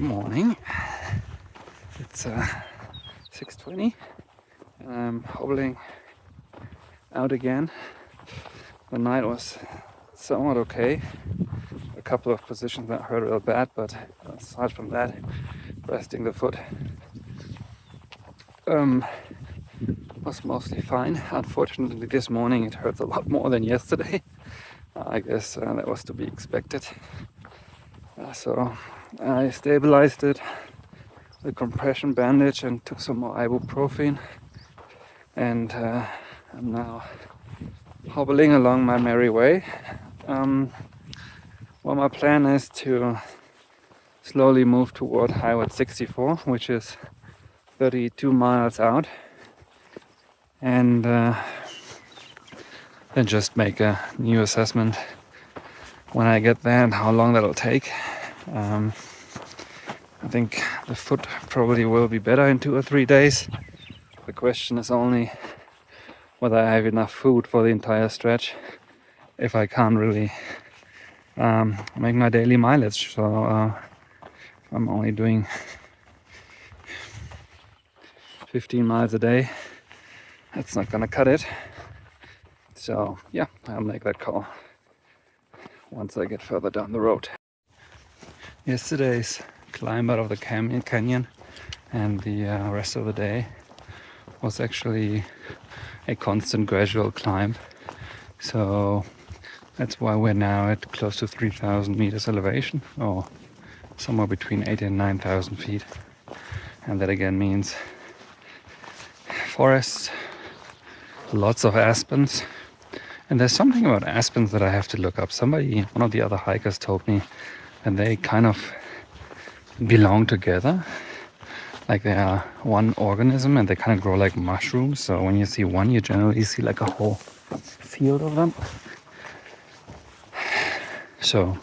Morning. It's 6:20 and I'm hobbling out again. The night was somewhat okay. A couple of positions that hurt real bad, but aside from that, resting the foot was mostly fine. Unfortunately, this morning it hurts a lot more than yesterday. I guess that was to be expected. So I stabilized it with compression bandage and took some more ibuprofen, and I'm now hobbling along my merry way. Well, my plan is to slowly move toward Highway 64, which is 32 miles out, and then just make a new assessment when I get there and how long that'll take. I think the foot probably will be better in 2 or 3 days. The question is only whether I have enough food for the entire stretch if I can't really make my daily mileage. So I'm only doing 15 miles a day. That's not gonna cut it. So yeah, I'll make that call once I get further down the road. Yesterday's climb out of the canyon and the rest of the day was actually a constant gradual climb. So that's why we're now at close to 3,000 meters elevation, or somewhere between 8,000 and 9,000 feet. And that again means forests, lots of aspens. And there's something about aspens that I have to look up. One of the other hikers told me that they kind of belong together. Like they are one organism and they kind of grow like mushrooms. So when you see one, you generally see like a whole field of them. So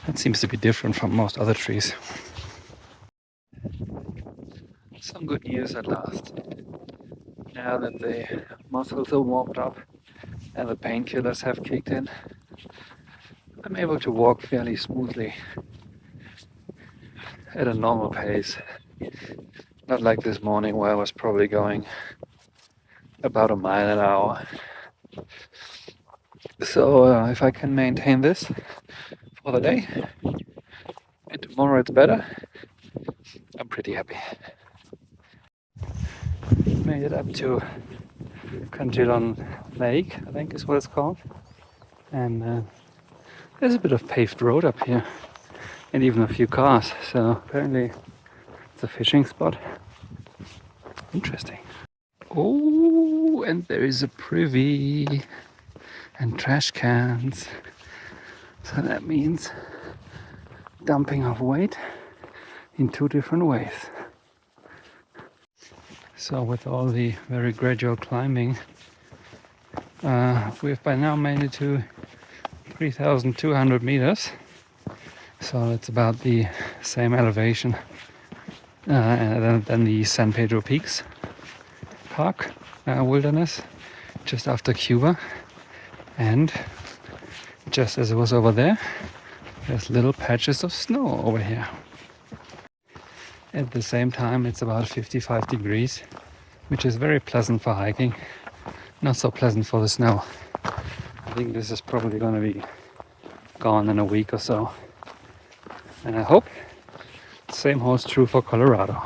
that seems to be different from most other trees. Some good news at last. Now that the muscles are warmed up and the painkillers have kicked in, I'm able to walk fairly smoothly at a normal pace. Not like this morning where I was probably going about a mile an hour. So if I can maintain this for the day and tomorrow it's better, I'm pretty happy. Made it up to Cantillon Lake, I think is what it's called. And there's a bit of paved road up here and even a few cars. So apparently it's a fishing spot. Interesting. Oh, and there is a privy and trash cans. So that means dumping of weight in 2 different ways. So with all the very gradual climbing, we've by now made it to 3,200 meters. So it's about the same elevation than the San Pedro Peaks Park wilderness, just after Cuba. And just as it was over there, there's little patches of snow over here. At the same time, it's about 55 degrees, which is very pleasant for hiking, not so pleasant for the snow. I think this is probably going to be gone in a week or so. And I hope the same holds true for Colorado.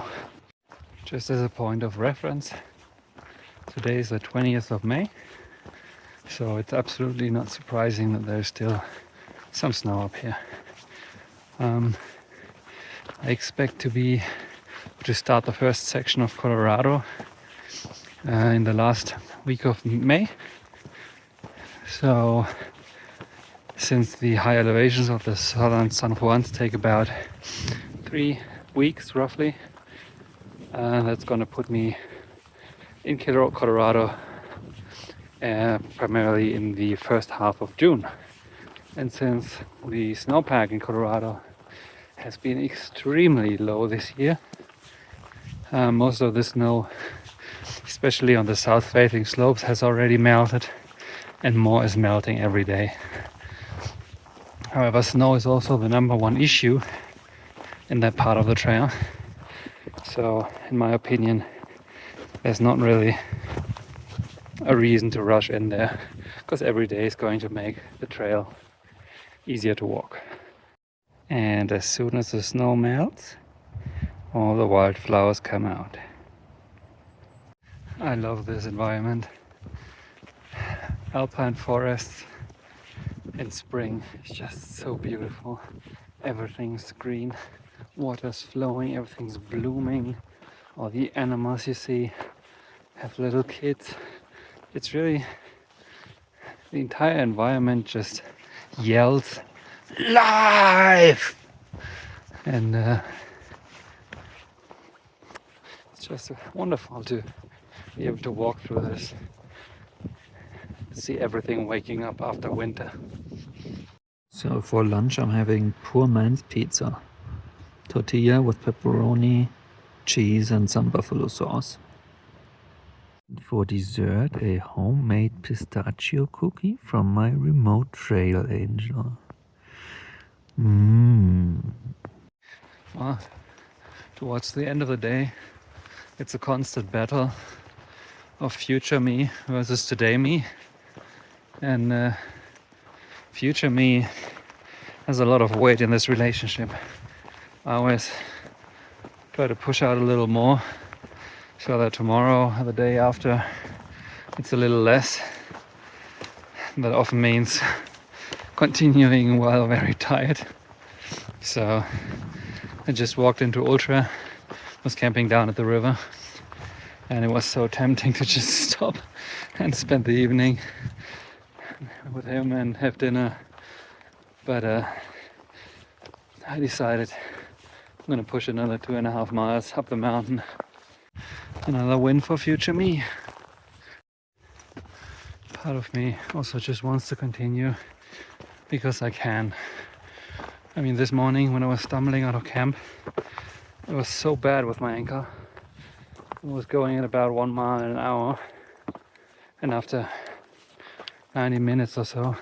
Just as a point of reference, today is the 20th of May. So it's absolutely not surprising that there's still some snow up here. I expect to start the first section of Colorado in the last week of May. So since the high elevations of the southern San Juans take about 3 weeks roughly, that's going to put me in Colorado primarily in the first half of June. And since the snowpack in Colorado has been extremely low this year, most of the snow, especially on the south-facing slopes, has already melted, and more is melting every day. However, snow is also the number one issue in that part of the trail. So in my opinion, there's not really a reason to rush in there, because every day is going to make the trail easier to walk. And as soon as the snow melts, all the wildflowers come out. I love this environment. Alpine forests in spring is just so beautiful. Everything's green, water's flowing, everything's blooming. All the animals you see have little kids. It's really, the entire environment just yells life, and it's just wonderful to be able to walk through this, see everything waking up after winter. So for lunch I'm having poor man's pizza. Tortilla with pepperoni, cheese and some buffalo sauce. For dessert, a homemade pistachio cookie from my remote trail angel. Well, towards the end of the day, it's a constant battle of future me versus today me. And future me has a lot of weight in this relationship. I always try to push out a little more so that tomorrow or the day after it's a little less. That often means continuing while very tired. So I just walked into Ultra, was camping down at the river, and it was so tempting to just stop and spend the evening with him and have dinner. But I decided I'm gonna push another 2.5 miles up the mountain. Another win for future me. Part of me also just wants to continue because I can. I mean, this morning when I was stumbling out of camp, it was so bad with my ankle. I was going at about 1 mile an hour, and after 90 minutes or so,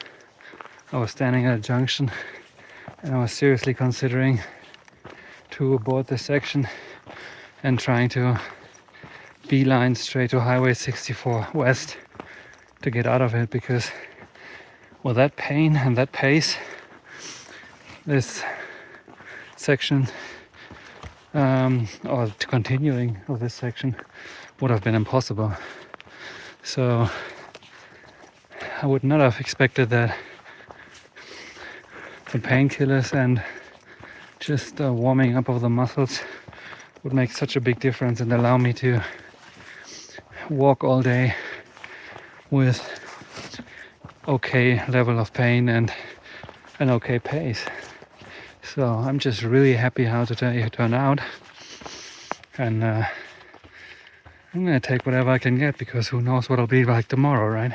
I was standing at a junction and I was seriously considering to abort this section and trying to beeline straight to Highway 64 West to get out of it, because with that pain and that pace, this section or continuing of this section would have been impossible. So I would not have expected that the painkillers and just warming up of the muscles would make such a big difference and allow me to walk all day with okay level of pain and an okay pace. So I'm just really happy how today turned out, and I'm gonna take whatever I can get, because who knows what it'll be like tomorrow, right?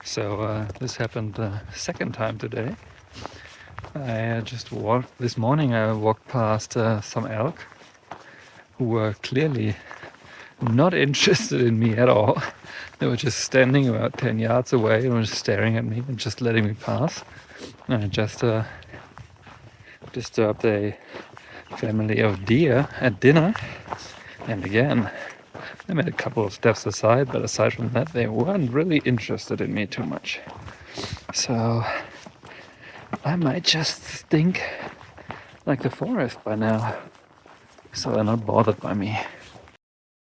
So this happened the second time today. I just walked this morning. I walked past some elk who were clearly not interested in me at all. They were just standing about 10 yards away and were just staring at me and just letting me pass. And I just disturbed a family of deer at dinner. And again, I made a couple of steps aside, but aside from that, they weren't really interested in me too much. So I might just stink like the forest by now, so they're not bothered by me.